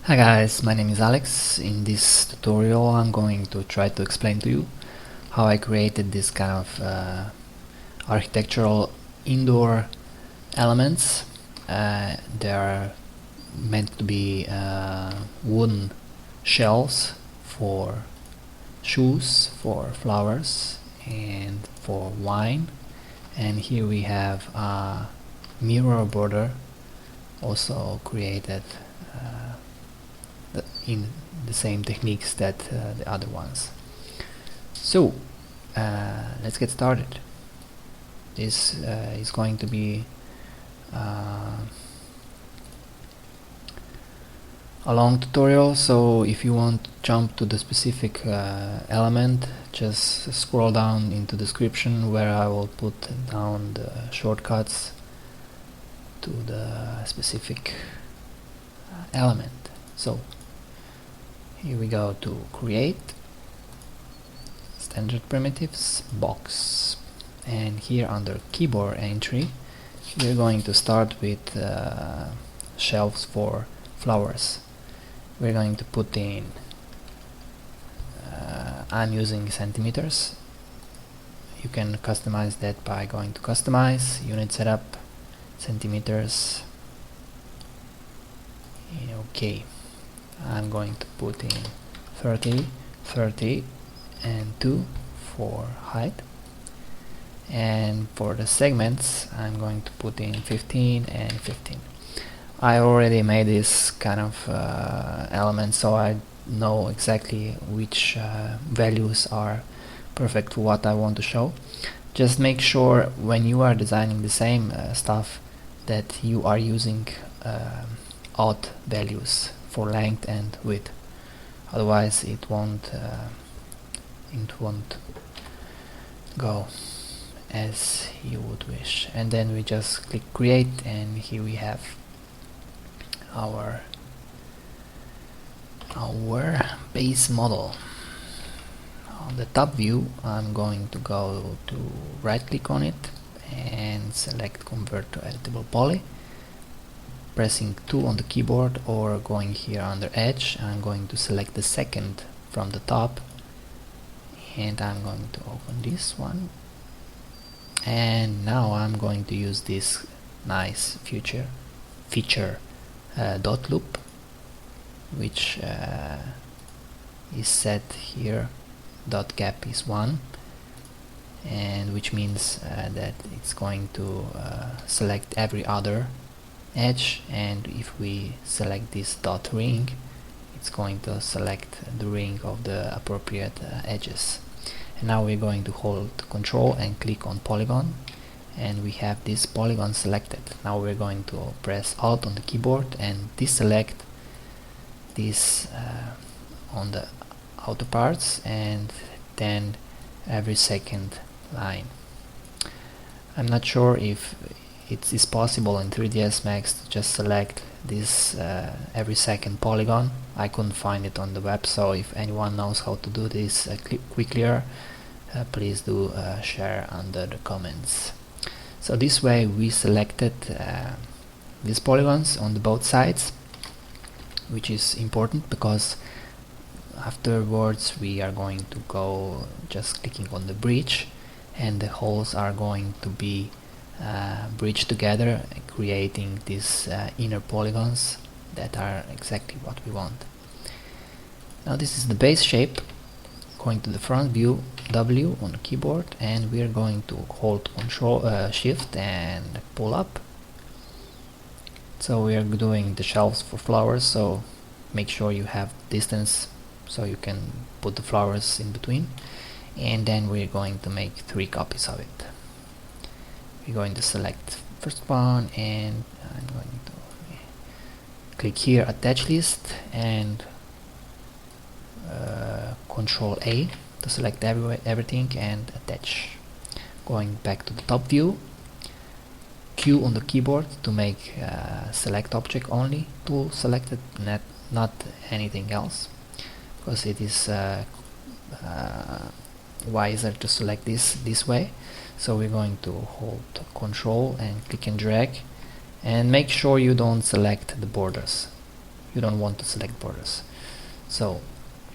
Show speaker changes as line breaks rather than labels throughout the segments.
Hi guys, my name is Alex. In this tutorial I'm going to try to explain to you how I created this kind of architectural indoor elements. They are meant to be wooden shelves for shoes, for flowers and for wine. And here we have a mirror border also created in the same techniques that the other ones. So let's get started. This is going to be a long tutorial, so if you want to jump to the specific element, just scroll down into the description where I will put down the shortcuts to the specific element. So here we go to create, standard primitives, box, and here under keyboard entry we're going to start with shelves for flowers. We're going to put in I'm using centimeters. You can customize that by going to customize, unit setup, centimeters. Okay, I'm going to put in 30, 30 and 2 for height, and for the segments I'm going to put in 15 and 15. I already made this kind of element, so I know exactly which values are perfect for what I want to show. Just make sure when you are designing the same stuff that you are using odd values for length and width, otherwise it won't go as you would wish. And then we just click create, and here we have our base model. On the top view I'm going to go to right click on it and select convert to editable poly, pressing 2 on the keyboard, or going here under edge. I'm going to select the second from the top, and I'm going to open this one, and now I'm going to use this nice feature dot loop, which is set here. Dot gap is 1, and which means that it's going to select every other edge, and if we select this dot ring, it's going to select the ring of the appropriate edges. And now we're going to hold Control and click on Polygon, and we have this polygon selected. Now we're going to press Alt on the keyboard and deselect this on the outer parts, and then every second line. I'm not sure if it is possible in 3ds Max to just select this every second polygon. I couldn't find it on the web, so if anyone knows how to do this quickly, please do share under the comments. So this way we selected these polygons on the both sides, which is important because afterwards we are going to go just clicking on the bridge, and the holes are going to be bridged together, creating these inner polygons that are exactly what we want. Now this is the base shape. Going to the front view, W on the keyboard, and we are going to hold Control Shift and pull up. So we are doing the shelves for flowers, so make sure you have distance so you can put the flowers in between, and then we're going to make 3 copies of it. We're going to select first one, and I'm going to click here attach list, and Control A to select everything and attach. Going back to the top view, Q on the keyboard to make select object only tool selected, not anything else, because it is wiser to select this way. So we're going to hold Control and click and drag, and make sure you don't select the borders. you don't want to select borders. So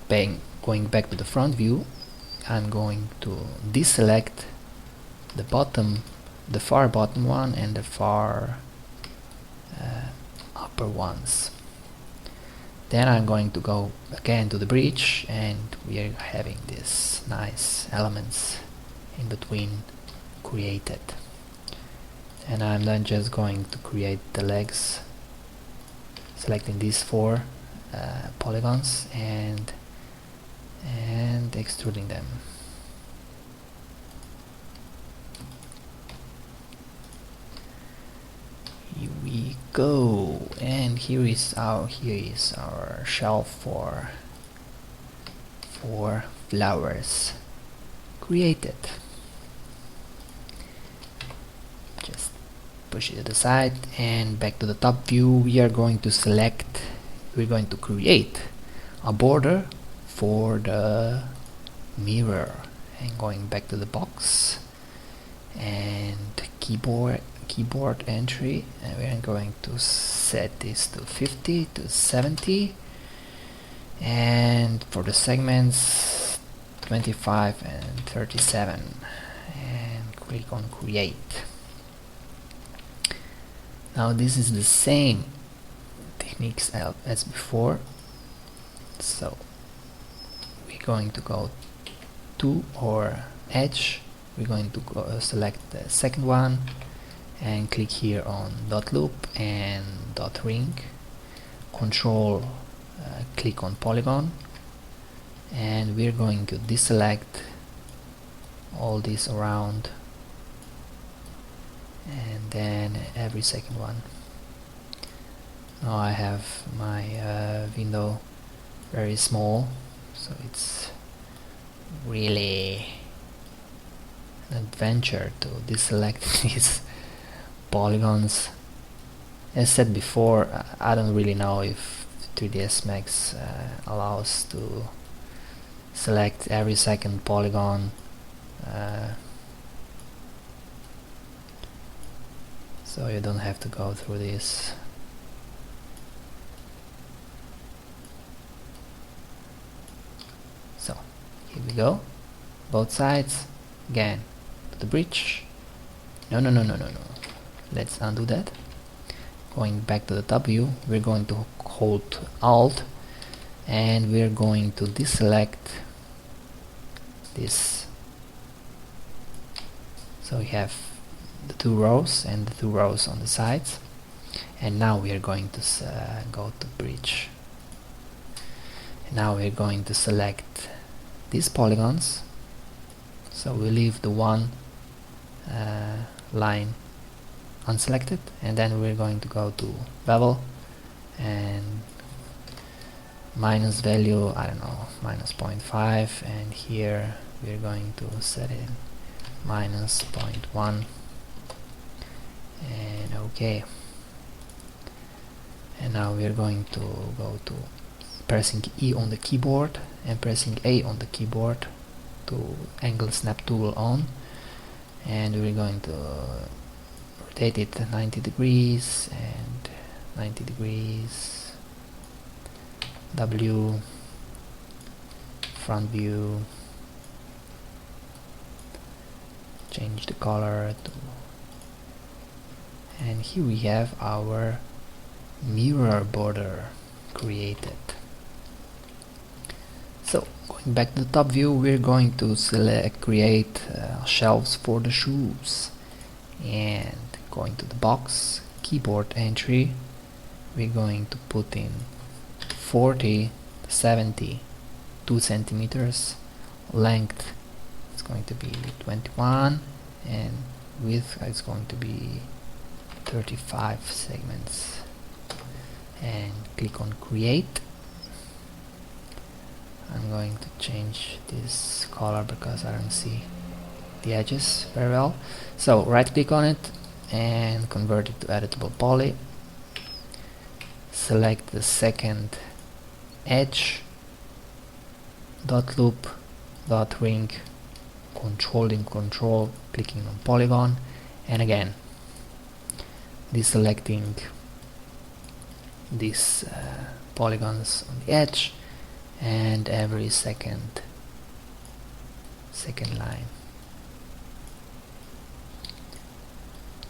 going back to the front view, I'm going to deselect the far bottom one and the far upper ones. Then I'm going to go again to the bridge, and we are having these nice elements in between created. And I'm then just going to create the legs, selecting these 4 polygons and extruding them. Here we go, and here is our shelf for flowers created. Just push it to the side, and back to the top view, we're going to create a border for the mirror. And going back to the box and keyboard entry, and we're going to set this to 50 to 70, and for the segments 25 and 37, and click on create. Now this is the same techniques as before, so we're going to go to our edge, we're going to select the second one and click here on dot loop and dot ring, control click on polygon, and we're going to deselect all this around, and then every second one. Now I have my window very small, so it's really an adventure to deselect these polygons. As said before, I don't really know if 3ds Max allows to select every second polygon, so you don't have to go through this. So here we go, both sides. Again to the bridge. No, let's undo that. Going back to the top view, we're going to hold Alt, and we're going to deselect this. So we have the 2 rows and the 2 rows on the sides, and now we are going to go to bridge. And now we're going to select these polygons, so we leave the one line unselected, and then we're going to go to bevel and minus value, I don't know, minus 0.5, and here we're going to set it minus 0.1, and okay. And now we're going to go to pressing E on the keyboard and pressing A on the keyboard to angle snap tool on, and we're going to rotate it 90 degrees and 90 degrees, W, front view, change the color to, and here we have our mirror border created. So going back to the top view, we're going to create shelves for the shoes, and going to the box, keyboard entry, we're going to put in 40, 70, 2 centimeters, length it's going to be 21, and width is going to be 35 segments, and click on create. I'm going to change this color because I don't see the edges very well. So right click on it and convert it to editable poly. Select the second edge, dot loop, dot ring, controlling control, clicking on polygon, and again deselecting this polygons on the edge, and every second line.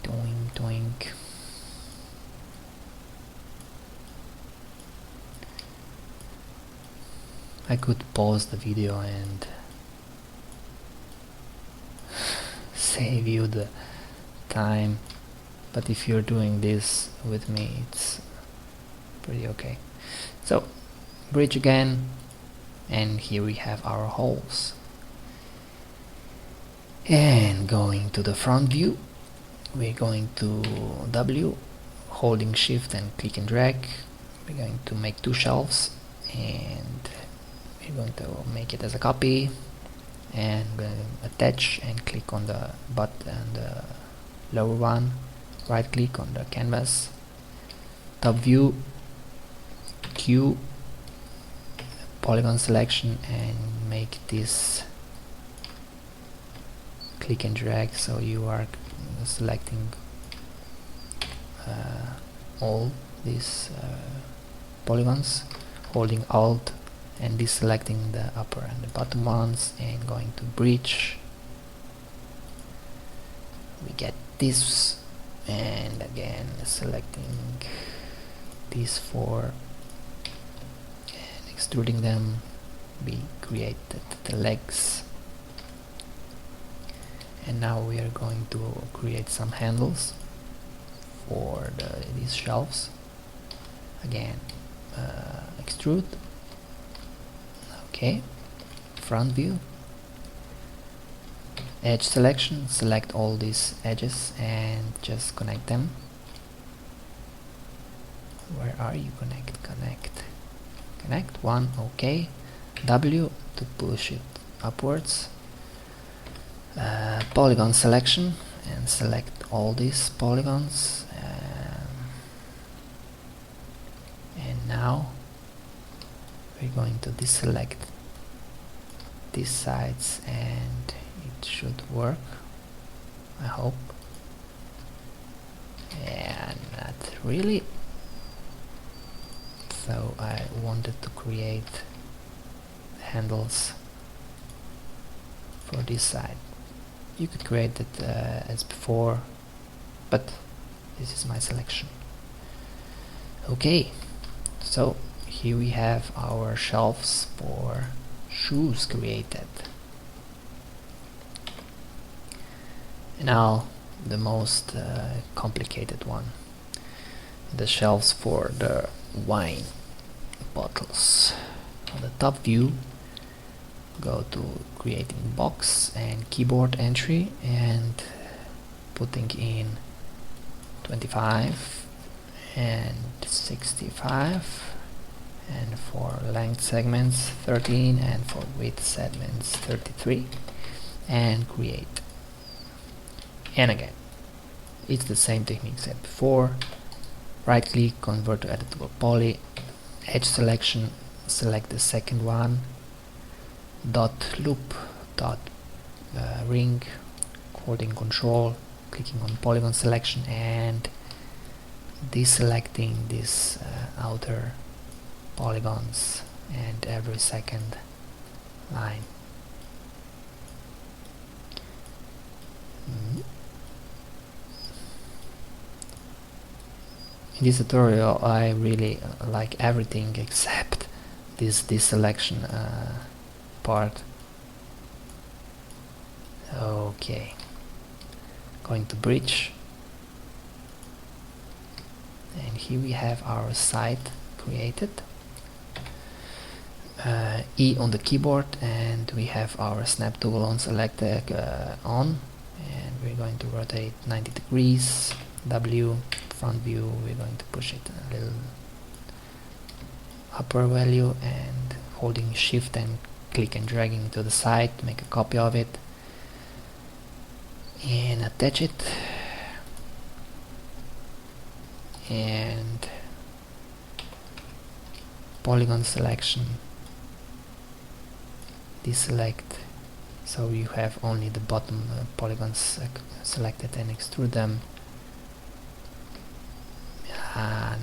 Doink doink. I could pause the video and save you the time, but if you're doing this with me, it's pretty okay. So bridge again, and here we have our holes. And going to the front view, we're going to W, holding shift and click and drag. We're going to make two shelves, and we're going to make it as a copy, and we're going to attach and click on the button, the lower one, right click on the canvas, top view, Q, polygon selection, and make this click and drag, so you are selecting all these polygons, holding Alt and deselecting the upper and the bottom ones, and going to bridge. We get this, and again selecting these four and extruding them. We created the legs, and now we are going to create some handles for these shelves. Again, extrude. Okay, front view, edge selection, select all these edges and just connect them. Where are you? Connect one. Okay, W to push it upwards. Polygon selection, and select all these polygons, and now we're going to deselect these sides, and it should work, I hope. And not really. So I wanted to create handles for this side. You could create it as before, but this is my selection. Okay, so here we have our shelves for shoes created. And now the most complicated one, the shelves for the wine bottles. On the top view, go to creating box and keyboard entry, and putting in 25 and 65, and for length segments 13, and for width segments 33, and create. And again, it's the same technique as before. Right click, convert to editable poly, edge selection, select the second one, dot loop, dot ring, holding control, clicking on polygon selection, and deselecting these outer polygons and every second line. In this tutorial I really like everything except this deselection part. Okay, going to bridge, and here we have our site created. E on the keyboard, and we have our snap tool on selected on, and we're going to rotate 90 degrees. W, front view, we're going to push it a little upper value, and holding shift and click and dragging to the side to make a copy of it and attach it, and polygon selection, deselect, so you have only the bottom polygons selected, and extrude them.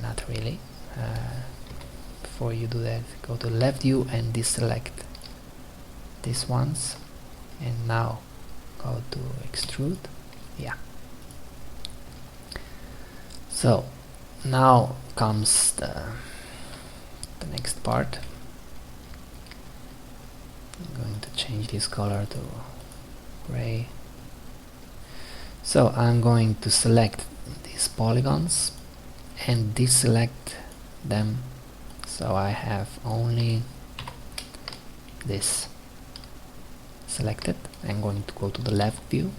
Not really. before you do that, go to left view and deselect these ones, and now go to extrude. Yeah. So now comes the next part. I'm going to change this color to gray. So I'm going to select these polygons and deselect them, so I have only this selected. I'm going to go to the left view.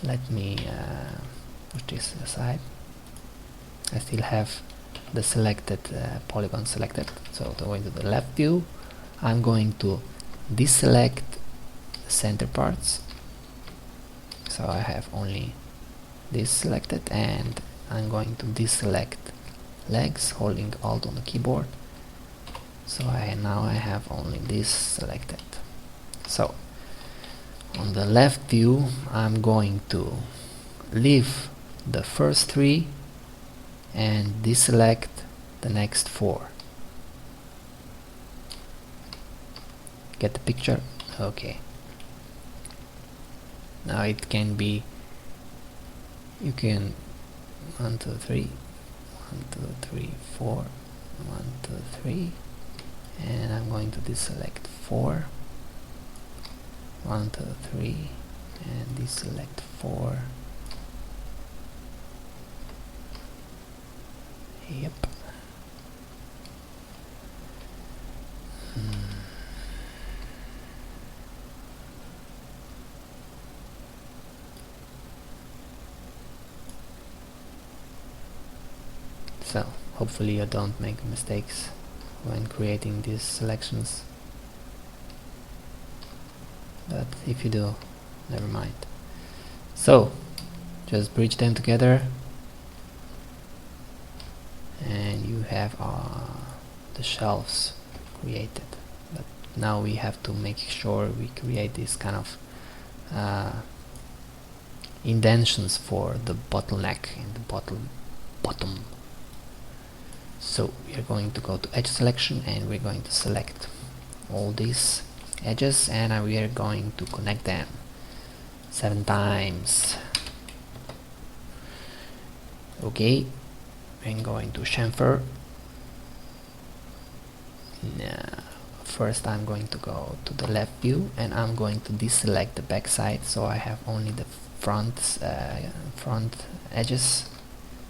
Let me push this aside. I still have the selected polygon selected, so going to the left view, I'm going to deselect the center parts, so I have only this selected, and I'm going to deselect legs holding Alt on the keyboard, so now I have only this selected. So on the left view I'm going to leave the first 3 and deselect the next 4. Get the picture? Okay. Now it can be, you can 1 2 3 1 2 3 4 1 2 3, and I'm going to deselect 4 1 2 3 and deselect 4. Yep. So hopefully you don't make mistakes when creating these selections, but if you do, never mind. So just bridge them together and you have the shelves created. But now we have to make sure we create this kind of indentions for the bottleneck in the bottom. So we are going to go to edge selection and we're going to select all these edges, and we are going to connect them 7 times. Okay, I'm going to chamfer. Now, first I'm going to go to the left view and I'm going to deselect the back side, so I have only the front edges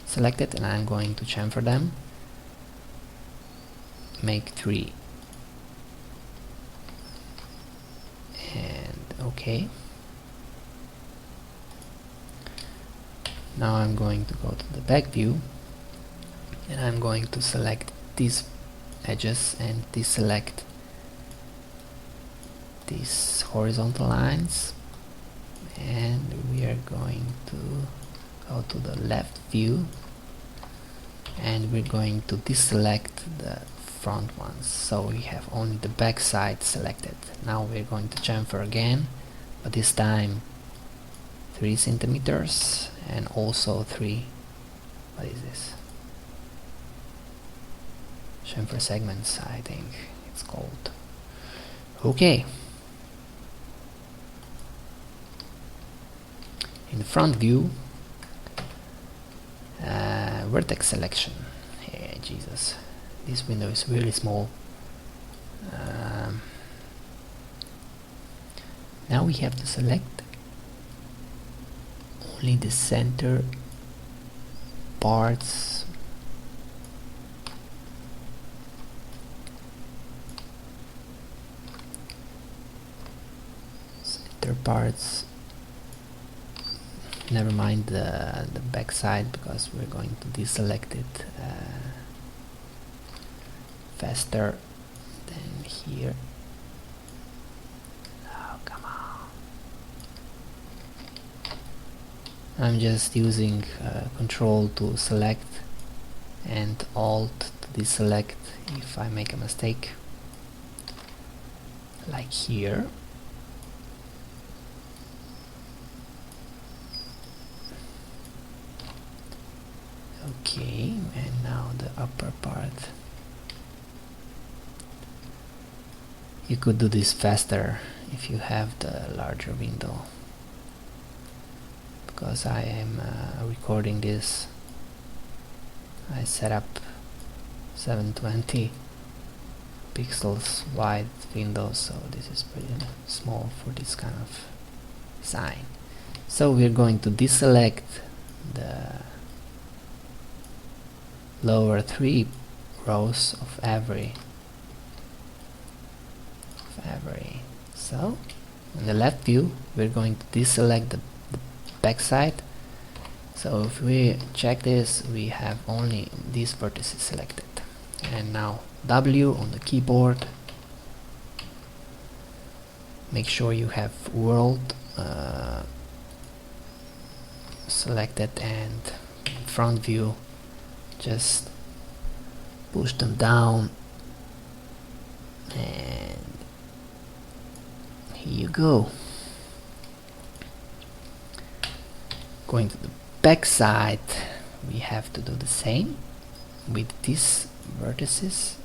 selected, and I'm going to chamfer them. Make 3 and okay. Now I'm going to go to the back view and I'm going to select these edges and deselect these horizontal lines, and we are going to go to the left view and we're going to deselect the front ones, so we have only the back side selected. Now we're going to chamfer again, but this time 3 centimeters and also 3, what is this, chamfer segments, I think it's called. Okay, in the front view, vertex selection. Hey, Jesus, this window is really small. Now we have to select only the center parts. Never mind the back side, because we're going to deselect it faster than here. Oh, come on. I'm just using Control to select and Alt to deselect if I make a mistake, like here. Okay, and now the upper part. You could do this faster if you have the larger window, because I am recording this. I set up 720 pixels wide window, so this is pretty small for this kind of sign. So we're going to deselect the lower 3 rows of every. So in the left view we're going to deselect the back side. So if we check this, we have only these vertices selected. And now W on the keyboard, make sure you have world selected, and front view, just push them down, and here you go. Going to the back side, we have to do the same with these vertices.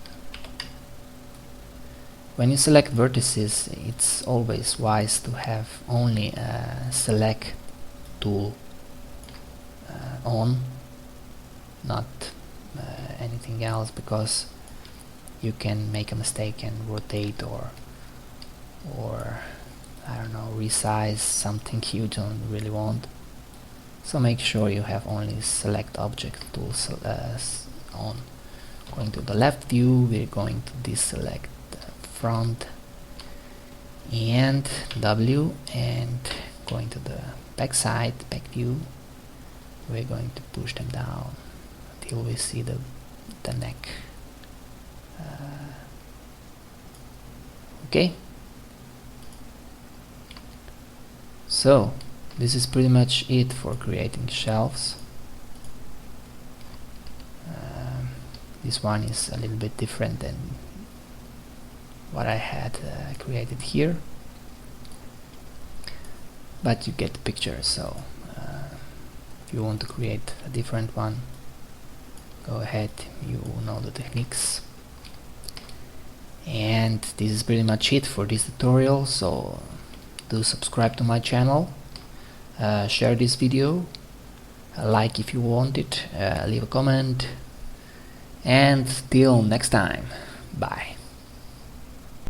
When you select vertices, it's always wise to have only a select tool on, not anything else, because you can make a mistake and rotate or I don't know, resize something you don't really want. So make sure you have only select object tools on. Going to the left view, we're going to deselect the front and W, and going to the back side, back view, we're going to push them down until we see the neck. Okay, so this is pretty much it for creating shelves. This one is a little bit different than what I had created here, but you get the picture. So if you want to create a different one, go ahead, you know the techniques. And this is pretty much it for this tutorial, so do subscribe to my channel, share this video, like if you want it, leave a comment, and till next time, bye.